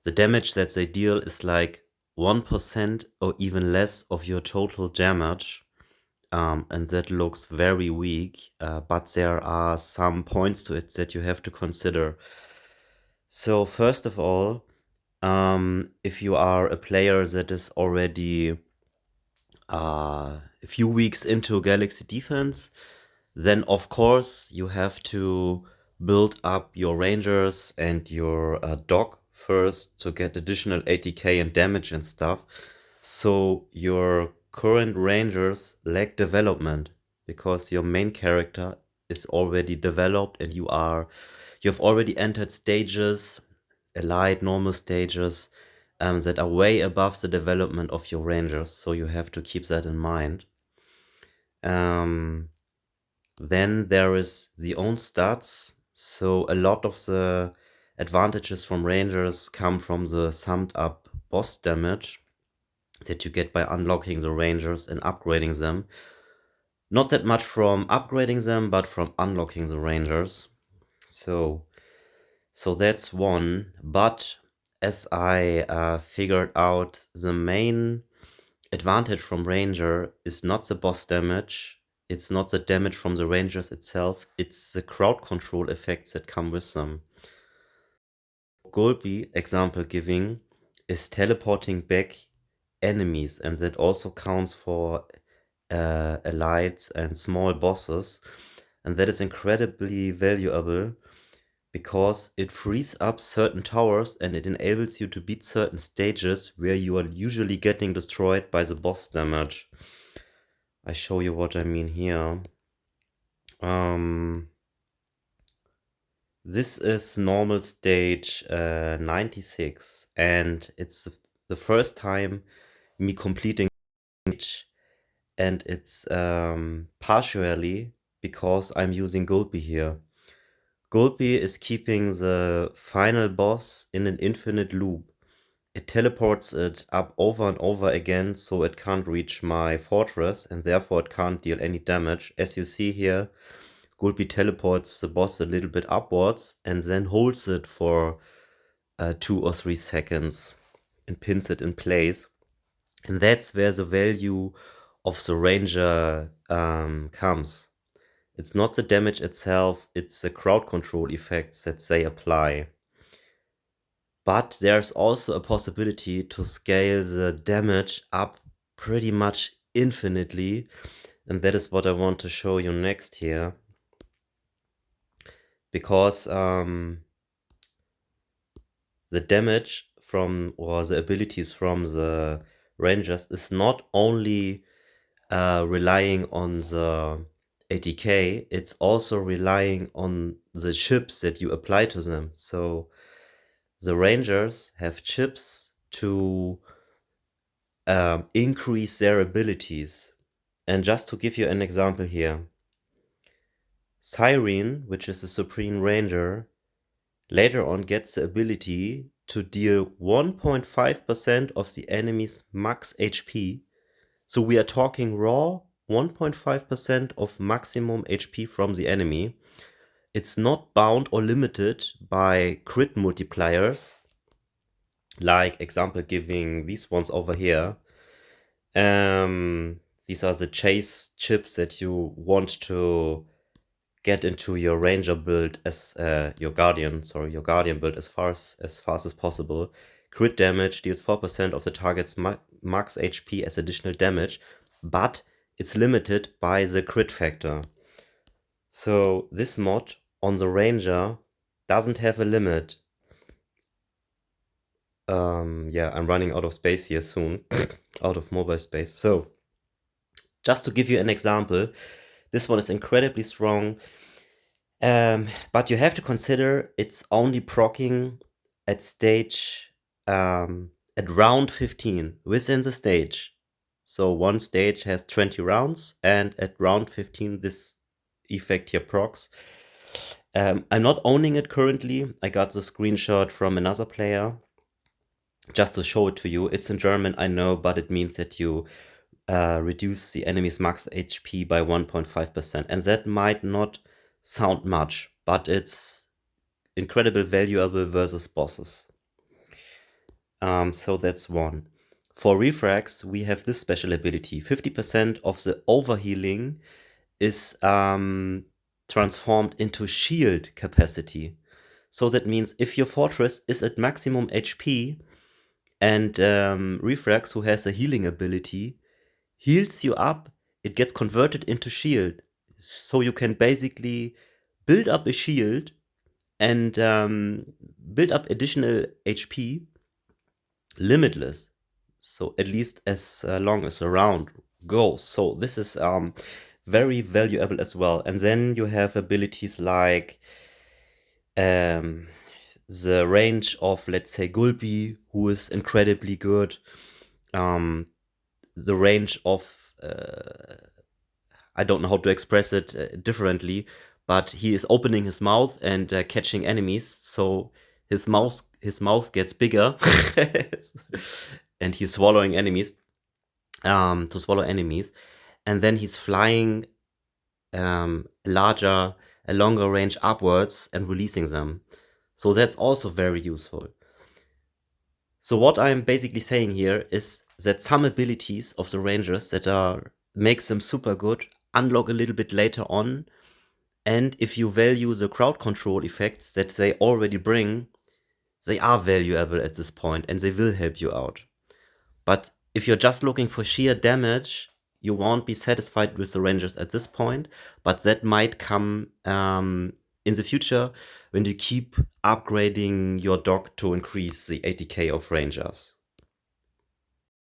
The damage that they deal is like 1% or even less of your total damage. And that looks very weak, but there are some points to it that you have to consider. So first of all, if you are a player that is already a few weeks into Galaxy Defense, then of course you have to build up your Rangers and your dog first to get additional ATK and damage and stuff. So your current Rangers lack development because your main character is already developed and you've already entered stages, elite, normal stages, that are way above the development of your Rangers. So you have to keep that in mind. Then there is the own stats. So a lot of the advantages from Rangers come from the summed up boss damage that you get by unlocking the Rangers and upgrading them. Not that much from upgrading them, but from unlocking the Rangers. So that's one. But as I figured out, the main advantage from Ranger is not the boss damage. It's not the damage from the Rangers itself. It's the crowd control effects that come with them. Golby, example giving, is teleporting back enemies, and that also counts for elites and small bosses. And that is incredibly valuable because it frees up certain towers and it enables you to beat certain stages where you are usually getting destroyed by the boss damage. I show you what I mean here. This is normal stage 96, and it's the first time me completing it, and it's partially because I'm using Golby here. Golby is keeping the final boss in an infinite loop. It teleports it up over and over again, so it can't reach my fortress, and therefore it can't deal any damage. As you see here, Golby teleports the boss a little bit upwards, and then holds it for 2 or 3 seconds, and pins it in place. And that's where the value of the Ranger comes. It's not the damage itself, it's the crowd control effects that they apply. But there's also a possibility to scale the damage up pretty much infinitely, and that is what I want to show you next here. Because the damage from, or the abilities from the Rangers is not only relying on the ATK, it's also relying on the chips that you apply to them. So the Rangers have chips to increase their abilities. And just to give you an example here, Siren, which is a Supreme Ranger, later on gets the ability to deal 1.5% of the enemy's max HP. So we are talking raw 1.5% of maximum HP from the enemy. It's not bound or limited by crit multipliers, like example giving these ones over here. These are the chase chips that you want to get into your Ranger build as your Guardian build as fast as possible. Crit damage deals 4% of the target's max HP as additional damage, but it's limited by the crit factor. So this mod on the Ranger doesn't have a limit. Yeah, I'm running out of space here soon, out of mobile space. So just to give you an example, this one is incredibly strong. But you have to consider it's only proccing at stage, at round 15 within the stage. So one stage has 20 rounds, and at round 15 this effect here procs. I'm not owning it currently. I got the screenshot from another player just to show it to you. It's in German, I know, but it means that you reduce the enemy's max HP by 1.5%. And that might not sound much, but it's incredibly valuable versus bosses. So that's one. For refrags, we have this special ability. 50% of the overhealing is transformed into shield capacity. So that means if your fortress is at maximum HP and refrags, who has a healing ability, heals you up, it gets converted into shield. So you can basically build up a shield and build up additional HP limitless. So at least as long as the round goes. So this is very valuable as well. And then you have abilities like the range of, let's say, Gulpi, who is incredibly good. The range of I don't know how to express it differently, but he is opening his mouth and catching enemies. So his mouth gets bigger, and he's swallowing enemies. To swallow enemies, and then he's flying a longer range upwards and releasing them. So that's also very useful. So what I'm basically saying here is that some abilities of the rangers that makes them super good unlock a little bit later on, and if you value the crowd control effects that they already bring, they are valuable at this point and they will help you out. But if you're just looking for sheer damage, you won't be satisfied with the rangers at this point, but that might come in the future when you keep upgrading your dog to increase the 80k of rangers.